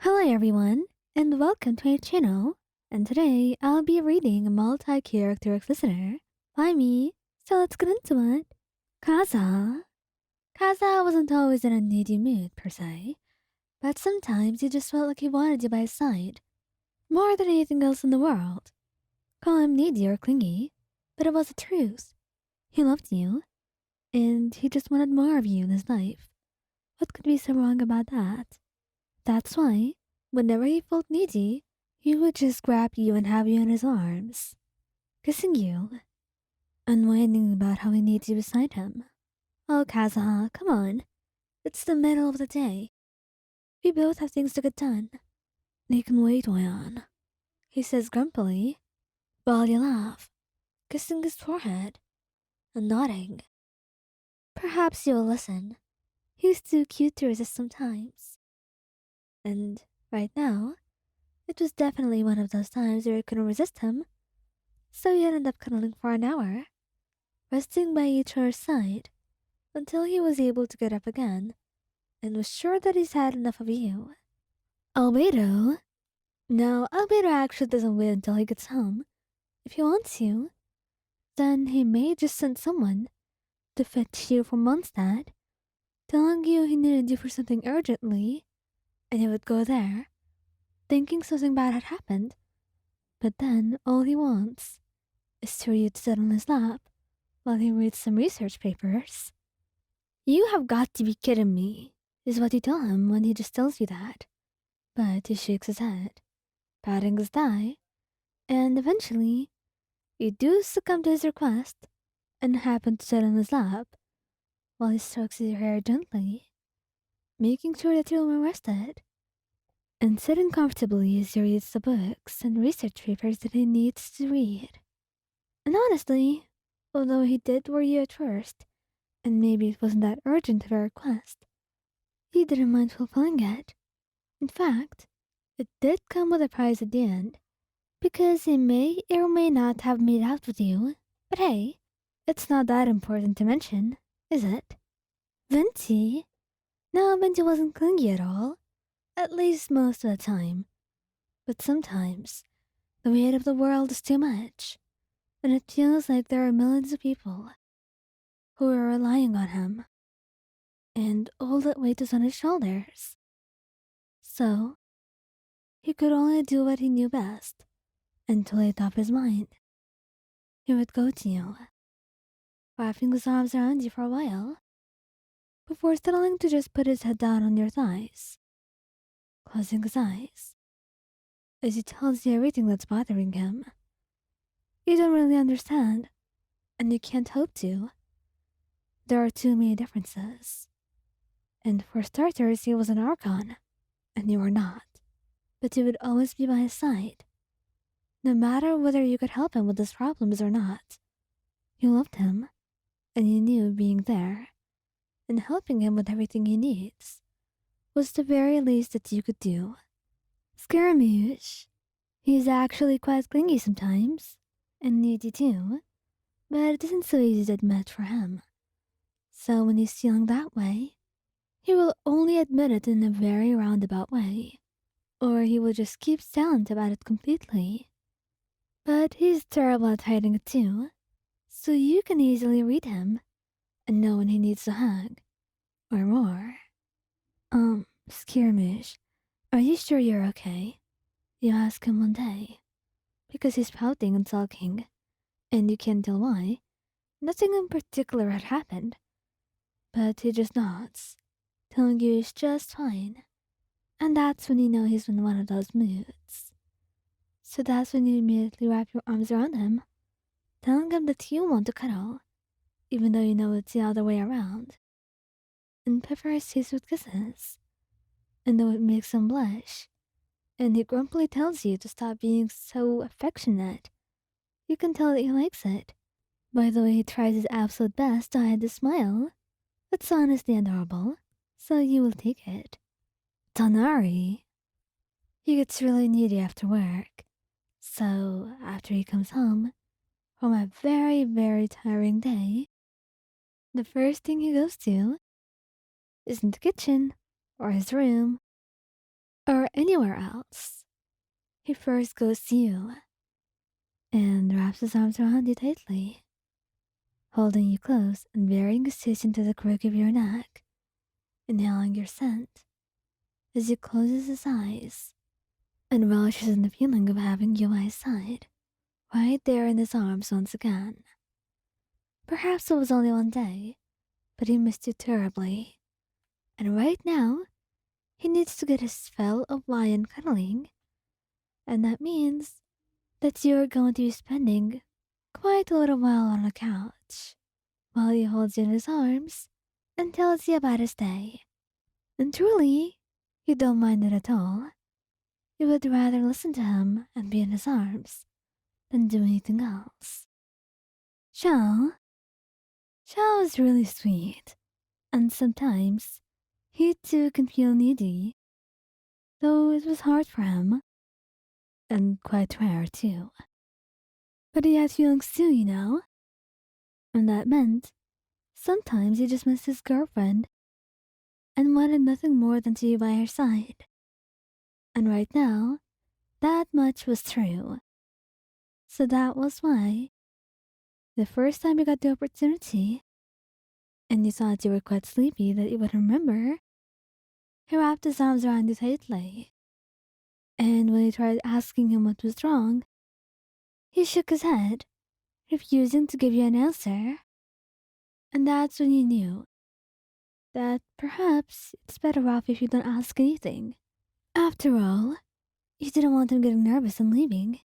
Hello everyone, and welcome to my channel. And today I'll be reading a multi-character listener by me, so let's get into it. Kazuha. Kazuha wasn't always in a needy mood per se, but sometimes he just felt like he wanted you by his side, more than anything else in the world. Call him needy or clingy, but it was the truth. He loved you, and he just wanted more of you in his life. What could be so wrong about that? That's why, whenever he felt needy, he would just grab you and have you in his arms, kissing you, and whining about how he needs you beside him. Oh, Kazuha, come on. It's the middle of the day. We both have things to get done. You can wait, Oyan, he says grumpily, while you laugh, kissing his forehead and nodding. Perhaps you'll listen. He's too cute to resist sometimes. And right now, it was definitely one of those times where you couldn't resist him, so you ended up cuddling for an hour, resting by each other's side until he was able to get up again and was sure that he's had enough of you. Albedo? No, Albedo actually doesn't wait until he gets home. If he wants you, then he may just send someone to fetch you from Mondstadt, telling you he needed you for something urgently, and he would go there, thinking something bad had happened. But then all he wants is for you to sit on his lap while he reads some research papers. You have got to be kidding me, is what you tell him when he just tells you that. But he shakes his head, patting his thigh, and eventually you do succumb to his request and happen to sit on his lap while he strokes your hair gently, making sure that you're well rested, and sitting comfortably as he reads the books and research papers that he needs to read. And honestly, although he did worry you at first, and maybe it wasn't that urgent of a request, he didn't mind fulfilling it. In fact, it did come with a prize at the end, because he may or may not have made out with you, but hey, it's not that important to mention, is it? Venti? No, Venti wasn't clingy at all, at least most of the time. But sometimes, the weight of the world is too much, and it feels like there are millions of people who are relying on him, and all that weight is on his shoulders. So, he could only do what he knew best until he thought his mind. He would go to you, wrapping his arms around you for a while, before settling to just put his head down on your thighs, closing his eyes, as he tells you everything that's bothering him. You don't really understand, and you can't hope to. There are too many differences. And for starters, he was an Archon, and you were not. But you would always be by his side, no matter whether you could help him with his problems or not. You loved him, and you knew being there and helping him with everything he needs was the very least that you could do. Scaramouche. He's actually quite clingy sometimes, and needy too, but it isn't so easy to admit for him. So when he's feeling that way, he will only admit it in a very roundabout way, or he will just keep silent about it completely. But he's terrible at hiding it too, so you can easily read him and know when he needs a hug, or more. Scaramouche, are you sure you're okay? You ask him one day, because he's pouting and sulking, and you can't tell why. Nothing in particular had happened, but he just nods, telling you he's just fine. And that's when you know he's in one of those moods. So that's when you immediately wrap your arms around him, telling him that you want to cuddle, even though you know it's the other way around, and pepper his face with kisses. And though it makes him blush, and he grumpily tells you to stop being so affectionate, you can tell that he likes it by the way he tries his absolute best to hide the smile. It's honestly adorable, so you will take it. Tighnari. He gets really needy after work, so after he comes home from a very, very tiring day, the first thing he goes to isn't the kitchen or his room, or anywhere else, he first goes to you and wraps his arms around you tightly, holding you close and burying his teeth into the crook of your neck, inhaling your scent as he closes his eyes and relishes in the feeling of having you by his side, right there in his arms once again. Perhaps it was only one day, but he missed you terribly, and right now, he needs to get his fill of lion cuddling, and that means that you're going to be spending quite a little while on the couch while he holds you in his arms and tells you about his day. And truly, you don't mind it at all. You would rather listen to him and be in his arms than do anything else. Xiao. Xiao is really sweet, and sometimes he too can feel needy, though it was hard for him, and quite rare too. But he had feelings too, you know, and that meant sometimes he just missed his girlfriend and wanted nothing more than to be by her side. And right now, that much was true. So that was why, the first time you got the opportunity, and you thought you were quite sleepy that you would remember, he wrapped his arms around you tightly. And when you tried asking him what was wrong, he shook his head, refusing to give you an answer. And that's when you knew that perhaps it's better off if you don't ask anything. After all, you didn't want him getting nervous and leaving.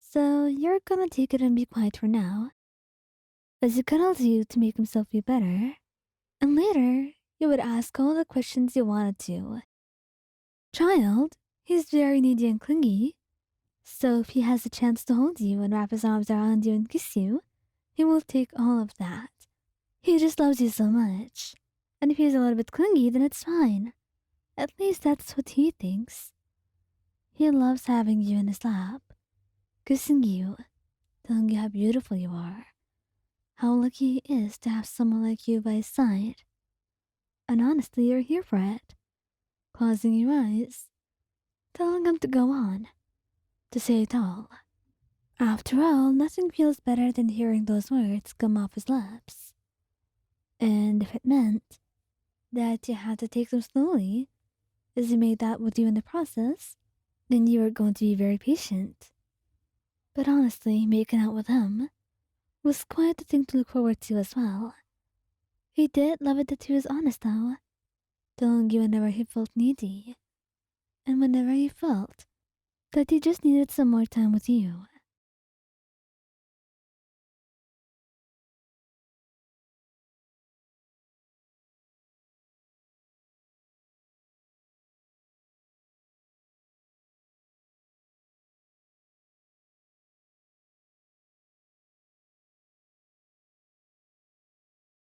So you're gonna take it and be quiet for now, as he cuddles you to make himself feel better, and later you would ask all the questions you wanted to. Child, he's very needy and clingy, so if he has a chance to hold you and wrap his arms around you and kiss you, he will take all of that. He just loves you so much, and if he's a little bit clingy, then it's fine. At least that's what he thinks. He loves having you in his lap, kissing you, telling you how beautiful you are, how lucky he is to have someone like you by his side. And honestly, you're here for it, closing your eyes, telling him to go on, to say it all. After all, nothing feels better than hearing those words come off his lips. And if it meant that you had to take them slowly, as he made that with you in the process, then you were going to be very patient. But honestly, making out with him was quite a thing to look forward to as well. He did love it that he was honest though, telling you whenever he felt needy, and whenever he felt that he just needed some more time with you.